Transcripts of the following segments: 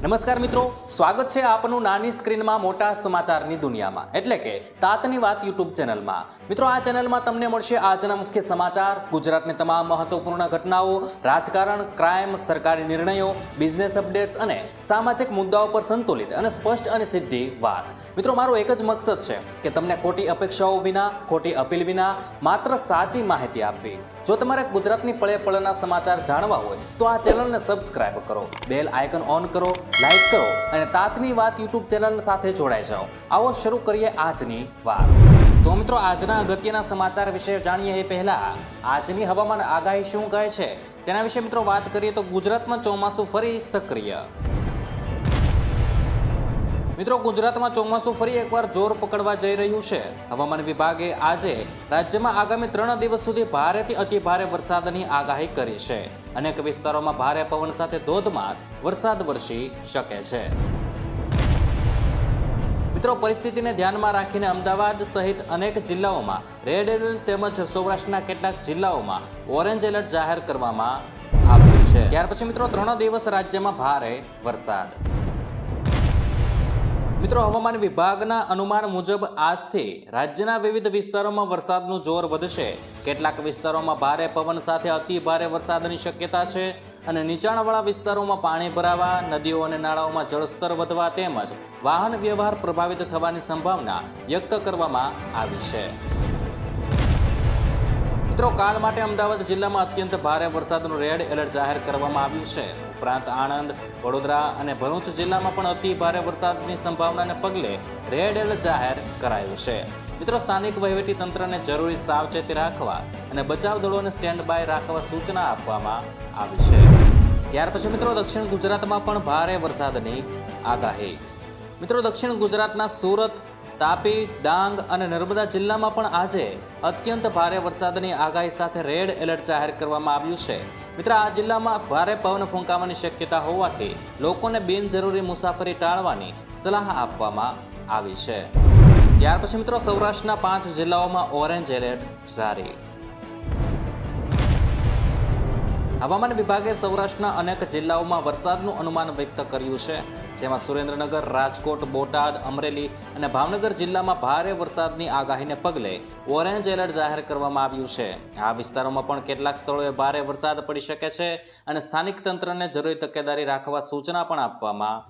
નમસ્કાર મિત્રો, સ્વાગત છે આપનું નાની સ્ક્રીનમાં મોટા સમાચારની દુનિયામાં એટલે કે તાતની વાત યુટ્યુબ ચેનલમાં. મિત્રો, આ ચેનલમાં તમને મળશે આજના મુખ્ય સમાચાર, ગુજરાતની તમામ મહત્વપૂર્ણ ઘટનાઓ, રાજકારણ, ક્રાઇમ, સરકારી નિર્ણયો, બિઝનેસ અપડેટ્સ અને સામાજિક મુદ્દાઓ પર સંતુલિત અને સ્પષ્ટ અને સીધી વાત. મિત્રો, મારો એક જ મકસદ છે કે તમને ખોટી અપેક્ષાઓ વિના, ખોટી અપીલ વિના માત્ર સાચી માહિતી આપવી. જો તમારે ગુજરાતની પળે પળના સમાચાર જાણવા હોય તો આ ચેનલને સબસ્ક્રાઇબ કરો, બેલ આઇકન ઓન કરો, લાઈક કરો અને તાતની વાત યુટ્યુબ ચેનલ સાથે જોડાઈ જાઓ. આવો શરૂ કરીએ આજની વાત. તો મિત્રો, આજના અગત્યના સમાચાર વિશે જાણીએ એ પહેલા આજની હવામાન આગાહી શું કહે છે તેના વિશે મિત્રો વાત કરીએ તો ગુજરાતમાં ચોમાસું ફરી સક્રિય. મિત્રો, ગુજરાતમાં ચોમાસું ફરી એકવાર જોર પકડવા જઈ રહ્યું છે. હવામાન વિભાગે આજે રાજ્યમાં આગામી 3 દિવસ સુધી ભારેથી અતિ ભારે વરસાદની આગાહી કરી છે. અનેક વિસ્તારોમાં ભારે પવન સાથે ધોધમાર વરસાદ વરસી શકે છે. મિત્રો, પરિસ્થિતિને ધ્યાનમાં રાખીને અમદાવાદ સહિત અનેક જિલ્લાઓમાં રેડ એલર્ટ તેમજ સૌરાષ્ટ્રના કેટલાક જિલ્લાઓમાં ઓરેન્જ એલર્ટ જાહેર કરવામાં આવ્યું છે. ત્યાર પછી મિત્રો 3 દિવસ રાજ્યમાં ભારે વરસાદ. મિત્રો, હવામાન વિભાગના અનુમાન મુજબ આજથી રાજ્યના વિવિધ વિસ્તારોમાં વરસાદનું જોર વધશે. કેટલાક વિસ્તારોમાં ભારે પવન સાથે અતિ ભારે વરસાદની શક્યતા છે અને નીચાણવાળા વિસ્તારોમાં પાણી ભરાવા, નદીઓ અને નાળાઓમાં જળસ્તર વધવા તેમજ વાહન વ્યવહાર પ્રભાવિત થવાની સંભાવના વ્યક્ત કરવામાં આવી છે. મિત્રો, કાલ માટે અમદાવાદ જિલ્લામાં અત્યંત ભારે વરસાદનું રેડ એલર્ટ જાહેર કરવામાં આવ્યું છે. ઉપરાંત આણંદ, વડોદરા અને ભરૂચ જિલ્લામાં પણ અતિ ભારે વરસાદની સંભાવનાને પગલે રેડ એલર્ટ જાહેર કરાયું છે. મિત્રો, સ્થાનિક વહીવટી તંત્રને જરૂરી સાવચેતી રાખવા અને બચાવ દળોને સ્ટેન્ડ બાય રાખવા સૂચના આપવામાં આવી છે. ત્યાર પછી મિત્રો દક્ષિણ ગુજરાતમાં પણ ભારે વરસાદની આગાહી. મિત્રો, દક્ષિણ ગુજરાતના સુરત, તાપી, ડાંગ અને નર્મદા જિલ્લામાં પણ આજે અત્યંત ભારે વરસાદની આગાહી સાથે રેડ એલર્ટ જાહેર કરવામાં આવ્યું છે. મિત્રો, આ જિલ્લામાં ભારે પવન ફૂંકાવાની શક્યતા હોવાથી લોકોને બિનજરૂરી મુસાફરી ટાળવાની સલાહ આપવામાં આવી છે. ત્યાર પછી મિત્રો સૌરાષ્ટ્રના 5 જિલ્લાઓમાં ઓરેન્જ એલર્ટ જારી. હવામાન વિભાગે સૌરાષ્ટ્રના અનેક જિલ્લાઓમાં વરસાદનું અનુમાન વ્યક્ત કર્યું છે. જેમાં સુરેન્દ્રનગર, રાજકોટ, બોટાદ, અમરેલી અને ભાવનગર જિલ્લામાં ભારે વરસાદની આગાહીને પગલે ઓરેન્જ એલર્ટ જાહેર કરવામાં આવ્યું છે. આ વિસ્તારોમાં પણ કેટલાક સ્થળોએ ભારે વરસાદ પડી શકે છે અને સ્થાનિક તંત્રને જરૂરી તકેદારી રાખવા સૂચના પણ આપવામાં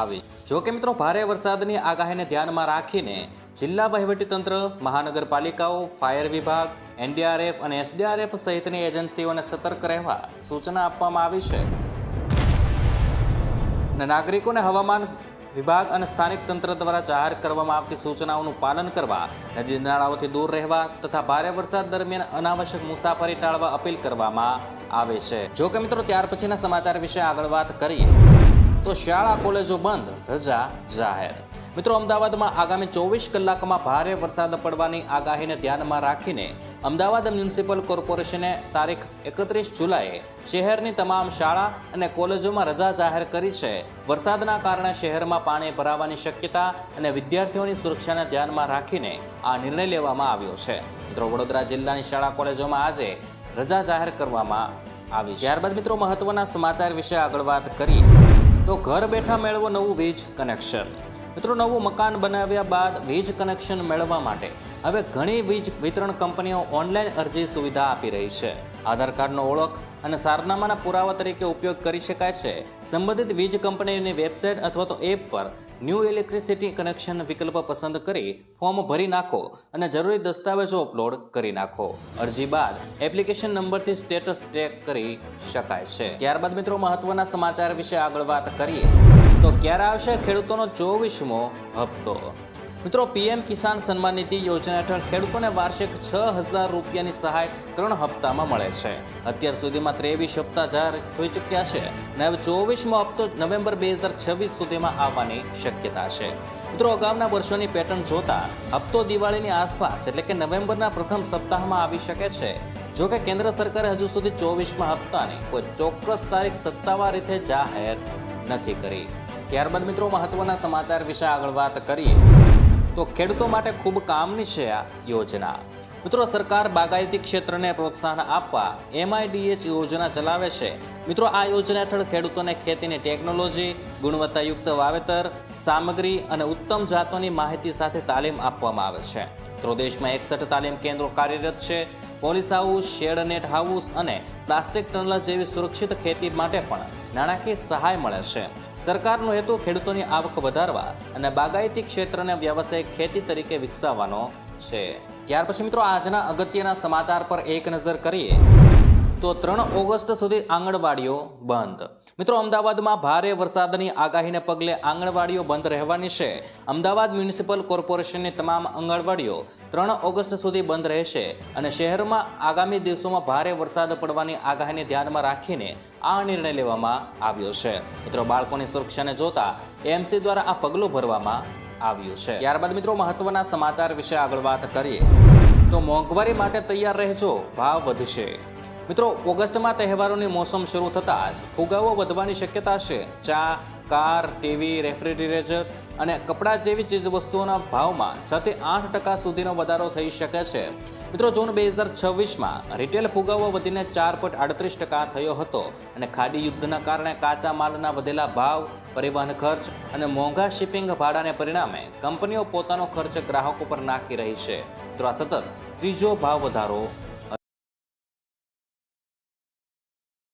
આવી. જો કે મિત્રો, ભારે વરસાદની આગાહીને ધ્યાનમાં રાખીને જિલ્લા વહીવટીતંત્ર, મહાનગરપાલિકાઓ, ફાયર વિભાગ, એનડીઆરએફ અને એસડીઆરએફ સહિતની એજન્સીઓને સતર્ક રહેવા સૂચના આપવામાં આવી છે. અને નાગરિકોને હવામાન વિભાગ અને સ્થાનિક તંત્ર દ્વારા જાહેર કરવામાં આવતી સૂચનાઓનું પાલન કરવા, નદી નાળાઓથી દૂર રહેવા તથા ભારે વરસાદ દરમિયાન અનાવશ્યક મુસાફરી ટાળવા અપીલ કરવામાં આવે છે. જો કે મિત્રો ત્યાર પછીના સમાચાર વિશે આગળ વાત કરીએ તો શાળા કોલેજો બંધ, રજા જાહેર. મિત્રો, અમદાવાદમાં આગામી 24 કલાકમાં ભારે વરસાદ પડવાની આગાહીને ધ્યાનમાં રાખીને અમદાવાદ મ્યુનિસિપલ કોર્પોરેશને તારીખ 31 જુલાઈએ શહેરની તમામ શાળા અને કોલેજોમાં રજા જાહેર કરી છે. વરસાદના કારણે શહેરમાં પાણી ભરાવાની શક્યતા અને વિદ્યાર્થીઓની સુરક્ષાને ધ્યાનમાં રાખીને આ નિર્ણય લેવામાં આવ્યો છે. મિત્રો, વડોદરા જિલ્લાની શાળા કોલેજોમાં આજે રજા જાહેર કરવામાં આવી. ત્યારબાદ મિત્રો મહત્વના સમાચાર વિશે આગળ વાત કરીએ તો ઘર બેઠા મેળવો નવું વીજ કનેક્શન. મિત્રો, નવું મકાન બનાવ્યા બાદ વીજ કનેક્શન મેળવવા માટે હવે ઘણી વીજ વિતરણ કંપનીઓ ઓનલાઈન અરજી સુવિધા આપી રહી છે. આધાર કાર્ડનો ઓળખ અને સરનામાના પુરાવા તરીકે ઉપયોગ કરી શકાય છે. સંબંધિત વીજ કંપનીની વેબસાઇટ અથવા તો એપ પર ન્યૂ ઇલેક્ટ્રિસિટી કનેક્શન વિકલ્પ પસંદ કરી ફોર્મ ભરી નાખો અને જરૂરી દસ્તાવેજો અપલોડ કરી નાખો. અરજી બાદ એપ્લિકેશન નંબરથી સ્ટેટસ ટ્રેક કરી શકાય છે. ત્યારબાદ મિત્રો મહત્વના સમાચાર વિશે આગળ વાત કરીએ તો ક્યારે આવશે ખેડૂતોનો 24મો હપ્તો. મિત્રો, પીએમ કિસાન સન્માન નિધિ યોજના હેઠળ ખેડૂતોને વાર્ષિક 6,000 રૂપિયાની સહાય 3 હપ્તામાં મળે છે. અત્યાર સુધીમાં 23 હપ્તા જાહેર થઈ ચૂક્યા છે અને હવે 24મો હપ્તો નવેમ્બર 2026 સુધીમાં આવવાની શક્યતા છે. મિત્રો, અગાઉના વર્ષોની પેટર્ન જોતા હપ્તો દિવાળીની આસપાસ એટલે કે નવેમ્બરના પ્રથમ સપ્તાહમાં આવી શકે છે. જો કે કેન્દ્ર સરકારે હજુ સુધી 24મા હપ્તાની કોઈ ચોક્કસ તારીખ સત્તાવાર રીતે જાહેર નથી કરી. ત્યારબાદ મિત્રો મહત્વના સમાચાર વિશે આગળ વાત કરીએ તો ખેડૂતો માટે ખૂબ કામની છે આ યોજના. મિત્રો, સરકાર બાગાયતી ક્ષેત્રને પ્રોત્સાહન આપવા MIDH યોજના ચલાવે છે. મિત્રો, આ યોજના હેઠળ ખેડૂતોને ખેતીની ટેકનોલોજી, ગુણવત્તાયુક્ત વાવેતર સામગ્રી અને ઉત્તમ જાતોની માહિતી સાથે તાલીમ આપવામાં આવે છે. મિત્રો, દેશમાં 61 તાલીમ કેન્દ્રો કાર્યરત છે. Poly house, shade net house અને પ્લાસ્ટિક ટનલ જેવી સુરક્ષિત ખેતી માટે પણ નાણાકીય સહાય મળે છે. સરકારનો હેતુ ખેડૂતોની આવક વધારવા અને બાગાયતી ક્ષેત્રને વ્યવસાયિક ખેતી તરીકે વિકસાવવાનો છે. ત્યાર પછી મિત્રો, આજના અગત્યના સમાચાર પર એક નજર કરીએ તો 3 ઓગસ્ટ સુધી આંગણવાડીઓ બંધ. મિત્રો, અમદાવાદમાં ભારે વરસાદની આગાહીને પગલે આંગણવાડીઓ બંધ રહેવાની છે. અમદાવાદ મ્યુનિસિપલ કોર્પોરેશનની તમામ આંગણવાડીઓ 3 ઓગસ્ટ સુધી બંધ રહેશે અને શહેરમાં આગામી દિવસોમાં ભારે વરસાદ પડવાની આગાહીને ધ્યાનમાં રાખીને આ નિર્ણય લેવામાં આવ્યો છે. મિત્રો, બાળકોની સુરક્ષાને જોતા AMC દ્વારા આ પગલું ભરવામાં આવ્યું છે. ત્યારબાદ મિત્રો, મહત્વના સમાચાર વિશે આગળ વાત કરીએ તો મોંઘવારી માટે તૈયાર રહેજો, ભાવ વધશે. મિત્રો, ઓગસ્ટમાં તહેવારોની મોસમ શરૂ થતાં જ ફુગાવો વધવાની શક્યતા છે. ચા, કાર, ટીવી, રેફ્રિજરેટર અને કપડાં જેવી ચીજવસ્તુઓના ભાવમાં 6 થી 8% સુધીનો વધારો થઈ શકે છે. મિત્રો, જૂન 2026માં રિટેલ ફુગાવો વધીને 4.38% થયો હતો અને ખાડી યુદ્ધના કારણે કાચા માલના વધેલા ભાવ, પરિવહન ખર્ચ અને મોંઘા શિપિંગ ભાડાને પરિણામે કંપનીઓ પોતાનો ખર્ચ ગ્રાહકો પર નાખી રહી છે. મિત્રો, આ સતત ત્રીજો ભાવ વધારો